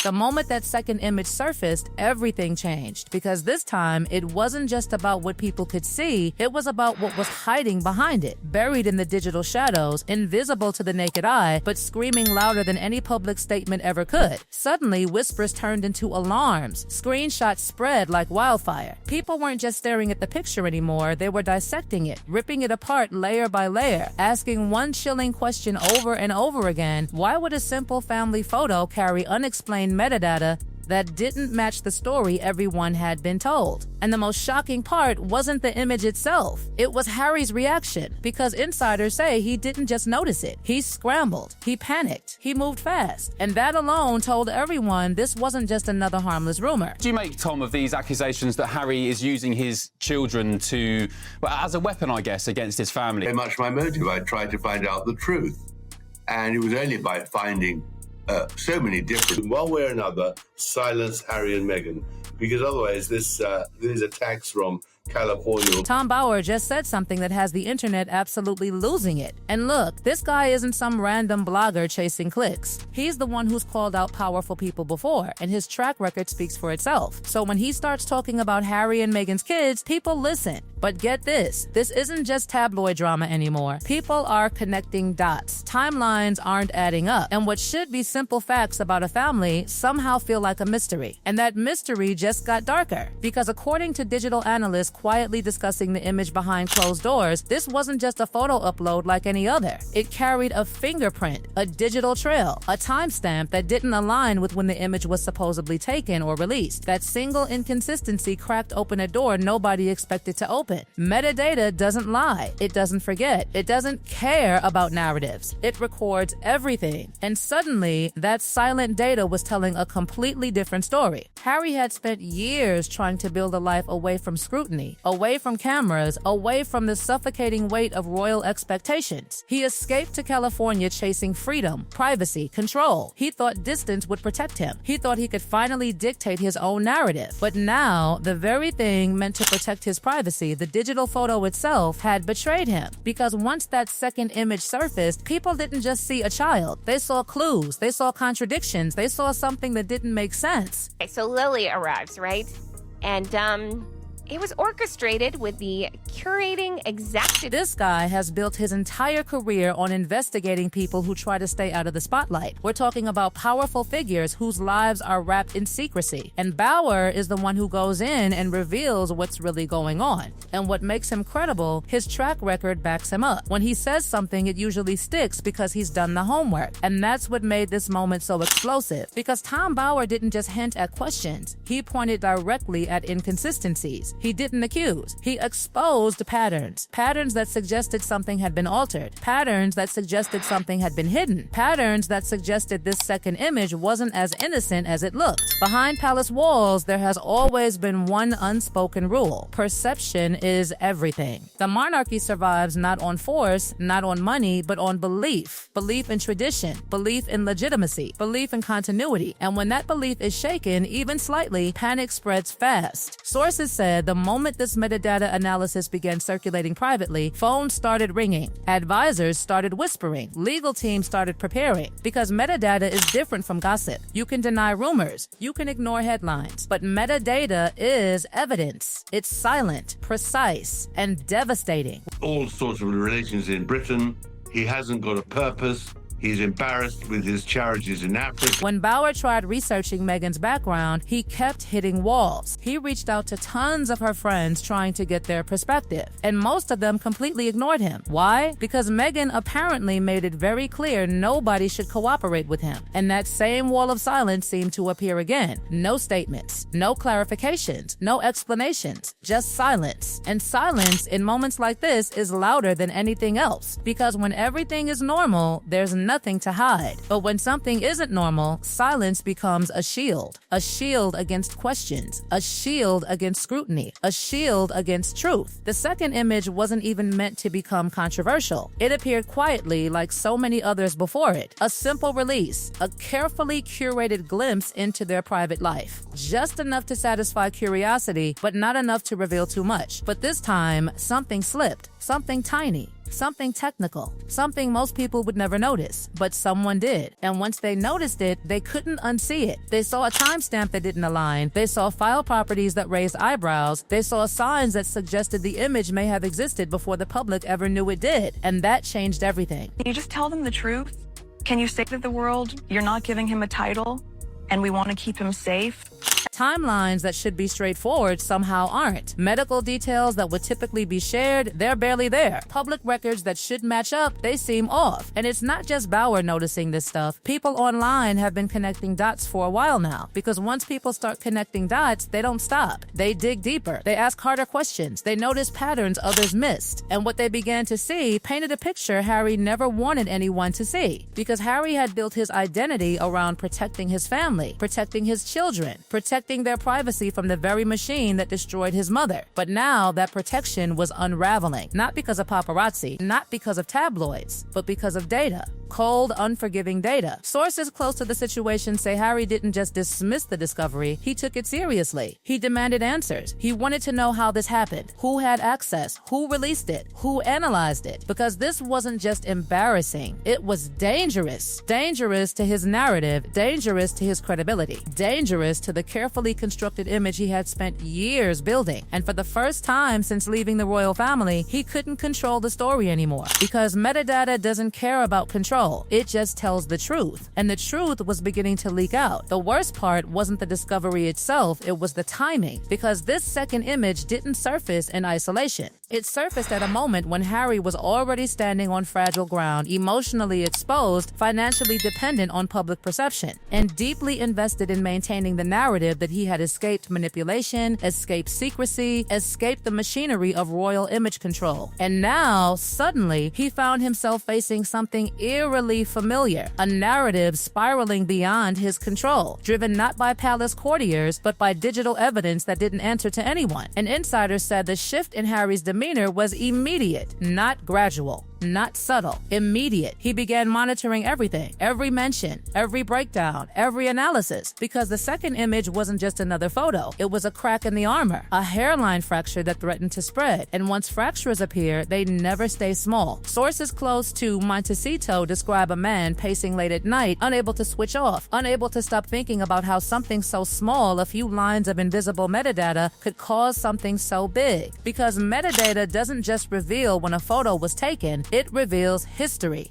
The moment that second image surfaced, everything changed, because this time it wasn't just about what people could see, it was about what was hiding behind it, buried in the digital shadows, invisible to the naked eye, but screaming louder than any public statement ever could. Suddenly, whispers turned into alarms. Screenshots spread like wildfire. People weren't just staring at the picture anymore, they were dissecting it, ripping it apart layer by layer, asking one chilling question over and over again: why would a simple family photo carry unexplained metadata that didn't match the story everyone had been told? And the most shocking part wasn't the image itself. It was Harry's reaction, because insiders say he didn't just notice it. He scrambled, he panicked, he moved fast, and that alone told everyone this wasn't just another harmless rumor. Do you make, Tom, of these accusations that Harry is using his children to, well, as a weapon, I guess, against his family? Very much my motive. I tried to find out the truth. And it was only by finding so many different, one way or another, silence Harry and Meghan, because otherwise these attacks from California. Tom Bauer just said something that has the internet absolutely losing it. And look, this guy isn't some random blogger chasing clicks. He's the one who's called out powerful people before, and his track record speaks for itself. So when he starts talking about Harry and Meghan's kids, people listen. But get this isn't just tabloid drama anymore. People are connecting dots. Timelines aren't adding up. And what should be simple facts about a family somehow feel like a mystery. And that mystery just got darker. Because according to digital analysts quietly discussing the image behind closed doors, this wasn't just a photo upload like any other. It carried a fingerprint, a digital trail, a timestamp that didn't align with when the image was supposedly taken or released. That single inconsistency cracked open a door nobody expected to open. Metadata doesn't lie. It doesn't forget. It doesn't care about narratives. It records everything. And suddenly, that silent data was telling a completely different story. Harry had spent years trying to build a life away from scrutiny, away from cameras, away from the suffocating weight of royal expectations. He escaped to California chasing freedom, privacy, control. He thought distance would protect him. He thought he could finally dictate his own narrative. But now, the very thing meant to protect his privacy, the digital photo itself, had betrayed him. Because once that second image surfaced, people didn't just see a child. They saw clues, they saw contradictions, they saw something that didn't make sense. So Lily arrives, right? And, it was orchestrated with the curating exactly. This guy has built his entire career on investigating people who try to stay out of the spotlight. We're talking about powerful figures whose lives are wrapped in secrecy. And Bauer is the one who goes in and reveals what's really going on. And what makes him credible, his track record backs him up. When he says something, it usually sticks because he's done the homework. And that's what made this moment so explosive. Because Tom Bauer didn't just hint at questions. He pointed directly at inconsistencies. He didn't accuse. He exposed patterns. Patterns that suggested something had been altered. Patterns that suggested something had been hidden. Patterns that suggested this second image wasn't as innocent as it looked. Behind palace walls, there has always been one unspoken rule. Perception is everything. The monarchy survives not on force, not on money, but on belief. Belief in tradition. Belief in legitimacy. Belief in continuity. And when that belief is shaken, even slightly, panic spreads fast. Sources said the moment this metadata analysis began circulating privately, phones started ringing, advisors started whispering, legal teams started preparing, because metadata is different from gossip. You can deny rumors, you can ignore headlines, but metadata is evidence. It's silent, precise, and devastating. All sorts of relations in Britain. He hasn't got a purpose. He's embarrassed with his charities in Africa. When Bauer tried researching Meghan's background, he kept hitting walls. He reached out to tons of her friends trying to get their perspective, and most of them completely ignored him. Why? Because Meghan apparently made it very clear nobody should cooperate with him. And that same wall of silence seemed to appear again. No statements, no clarifications, no explanations, just silence. And silence in moments like this is louder than anything else, because when everything is normal, there's nothing to hide. But when something isn't normal, silence becomes a shield against questions, a shield against scrutiny, a shield against truth. The second image wasn't even meant to become controversial. It appeared quietly like so many others before it. A simple release, a carefully curated glimpse into their private life. Just enough to satisfy curiosity, but not enough to reveal too much. But this time, something slipped, something tiny. something technical, something most people would never notice, but someone did. And once they noticed it, they couldn't unsee it. They saw a timestamp that didn't align. They saw file properties that raised eyebrows. They saw signs that suggested the image may have existed before the public ever knew it did. And that changed everything. Can you just tell them the truth? Can you say to the world, you're not giving him a title and we want to keep him safe? Timelines that should be straightforward somehow aren't. Medical details that would typically be shared, they're barely there. Public records that should match up, they seem off. And it's not just Bauer noticing this stuff. People online have been connecting dots for a while now, because once people start connecting dots, they don't stop. They dig deeper. They ask harder questions. They notice patterns others missed. And what they began to see painted a picture Harry never wanted anyone to see, because Harry had built his identity around protecting his family, protecting his children, protecting their privacy from the very machine that destroyed his mother. But now that protection was unraveling, not because of paparazzi, not because of tabloids, but because of data. Cold, unforgiving data. Sources close to the situation say Harry didn't just dismiss the discovery, he took it seriously. He demanded answers. He wanted to know how this happened, who had access, who released it, who analyzed it. Because this wasn't just embarrassing, it was dangerous. Dangerous to his narrative, dangerous to his credibility, dangerous to the carefully constructed image he had spent years building. And for the first time since leaving the royal family, he couldn't control the story anymore. Because metadata doesn't care about control. It just tells the truth. And the truth was beginning to leak out. The worst part wasn't the discovery itself, it was the timing. Because this second image didn't surface in isolation. It surfaced at a moment when Harry was already standing on fragile ground, emotionally exposed, financially dependent on public perception, and deeply invested in maintaining the narrative that he had escaped manipulation, escaped secrecy, escaped the machinery of royal image control. And now, suddenly, he found himself facing something eerily familiar, a narrative spiraling beyond his control, driven not by palace courtiers, but by digital evidence that didn't answer to anyone. An insider said the shift in Harry's demeanor was immediate, not gradual. Not subtle, immediate. He began monitoring everything, every mention, every breakdown, every analysis, because the second image wasn't just another photo. It was a crack in the armor, a hairline fracture that threatened to spread. And once fractures appear, they never stay small. Sources close to Montecito describe a man pacing late at night, unable to switch off, unable to stop thinking about how something so small, a few lines of invisible metadata, could cause something so big. Because metadata doesn't just reveal when a photo was taken, it reveals history.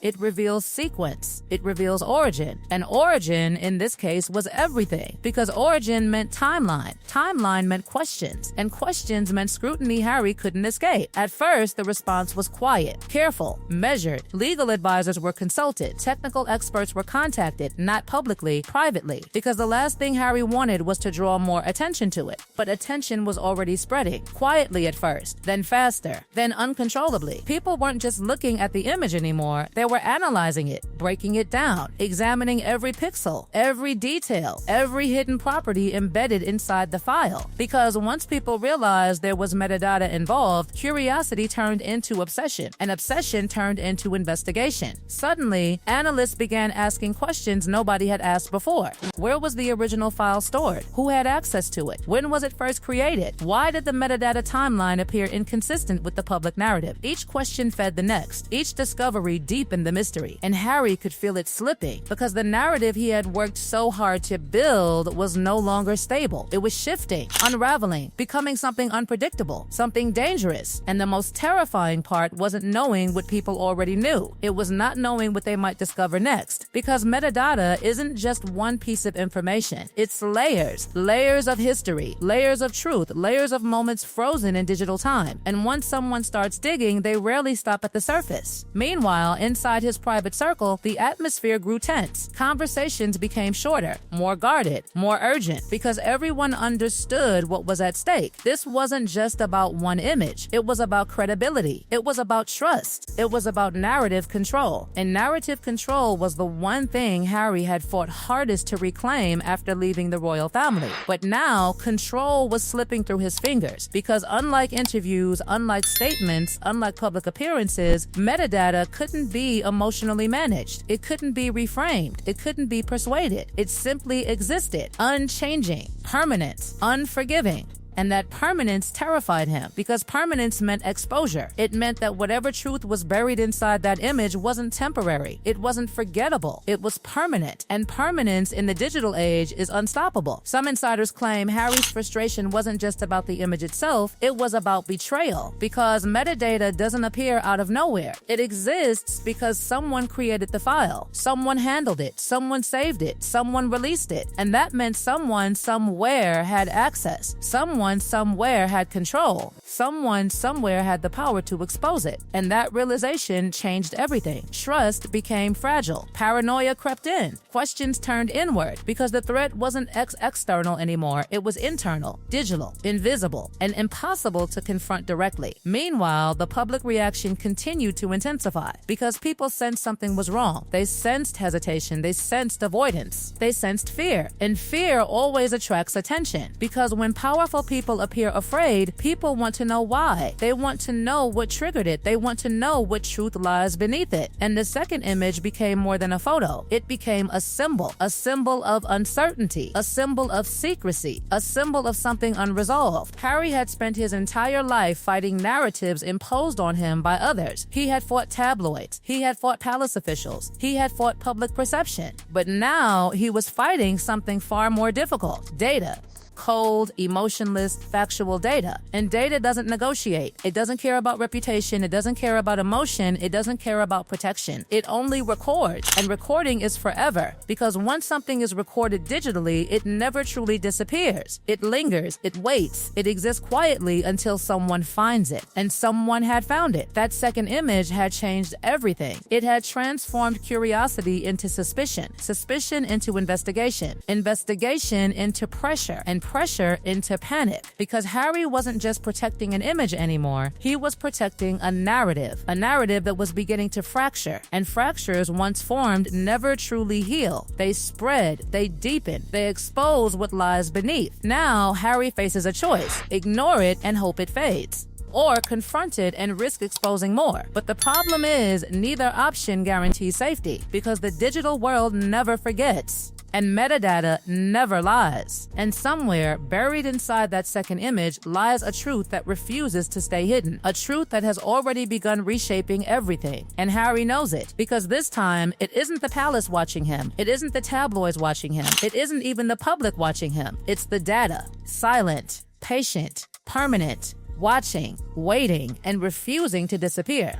It reveals sequence. It reveals origin. And origin, in this case, was everything. Because origin meant timeline. Timeline meant questions. And questions meant scrutiny Harry couldn't escape. At first, the response was quiet, careful, measured. Legal advisors were consulted. Technical experts were contacted, not publicly, privately. Because the last thing Harry wanted was to draw more attention to it. But attention was already spreading. Quietly at first, then faster, then uncontrollably. People weren't just looking at the image anymore. They were analyzing it, breaking it down, examining every pixel, every detail, every hidden property embedded inside the file. Because once people realized there was metadata involved, curiosity turned into obsession, and obsession turned into investigation. Suddenly, analysts began asking questions nobody had asked before. Where was the original file stored? Who had access to it? When was it first created? Why did the metadata timeline appear inconsistent with the public narrative? Each question fed the next. Each discovery deepened the mystery, and Harry could feel it slipping because the narrative he had worked so hard to build was no longer stable. It was shifting, unraveling, becoming something unpredictable, something dangerous. And the most terrifying part wasn't knowing what people already knew. It was not knowing what they might discover next, because metadata isn't just one piece of information. It's layers, layers of history, layers of truth, layers of moments frozen in digital time. And once someone starts digging, they rarely stop at the surface. Meanwhile, inside his private circle, the atmosphere grew tense. Conversations became shorter, more guarded, more urgent, because everyone understood what was at stake. This wasn't just about one image. It was about credibility. It was about trust. It was about narrative control. And narrative control was the one thing Harry had fought hardest to reclaim after leaving the royal family. But now, control was slipping through his fingers, because unlike interviews, unlike statements, unlike public appearances, metadata couldn't be emotionally managed. It couldn't be reframed. It couldn't be persuaded. It simply existed, unchanging, permanent, unforgiving. And that permanence terrified him because permanence meant exposure. It meant that whatever truth was buried inside that image wasn't temporary. It wasn't forgettable. It was permanent. And permanence in the digital age is unstoppable. Some insiders claim Harry's frustration wasn't just about the image itself, it was about betrayal. Because metadata doesn't appear out of nowhere. It exists because someone created the file. Someone handled it. Someone saved it. Someone released it. And that meant someone somewhere had access. Someone somewhere had control. Someone somewhere had the power to expose it. And that realization changed everything. Trust became fragile. Paranoia crept in. Questions turned inward because the threat wasn't external anymore. It was internal, digital, invisible, and impossible to confront directly. Meanwhile, the public reaction continued to intensify because people sensed something was wrong. They sensed hesitation. They sensed avoidance. They sensed fear. And fear always attracts attention because when powerful people appear afraid, people want to know why. They want to know what triggered it. They want to know what truth lies beneath it. And the second image became more than a photo. It became a symbol of uncertainty, a symbol of secrecy, a symbol of something unresolved. Harry had spent his entire life fighting narratives imposed on him by others. He had fought tabloids. He had fought palace officials. He had fought public perception. But now he was fighting something far more difficult: data. Cold, emotionless, factual data. And data doesn't negotiate. It doesn't care about reputation. It doesn't care about emotion. It doesn't care about protection. It only records. And recording is forever. Because once something is recorded digitally, it never truly disappears. It lingers. It waits. It exists quietly until someone finds it. And someone had found it. That second image had changed everything. It had transformed curiosity into suspicion. Suspicion into investigation. Investigation into pressure. And pressure into panic, because Harry wasn't just protecting an image anymore, he was protecting a narrative that was beginning to fracture, and fractures once formed never truly heal. They spread, they deepen, they expose what lies beneath. Now Harry faces a choice: ignore it and hope it fades, or confront it and risk exposing more. But the problem is, neither option guarantees safety, because the digital world never forgets. And metadata never lies. And somewhere, buried inside that second image, lies a truth that refuses to stay hidden. A truth that has already begun reshaping everything. And Harry knows it, because this time, it isn't the palace watching him. It isn't the tabloids watching him. It isn't even the public watching him. It's the data. Silent, patient, permanent, watching, waiting, and refusing to disappear.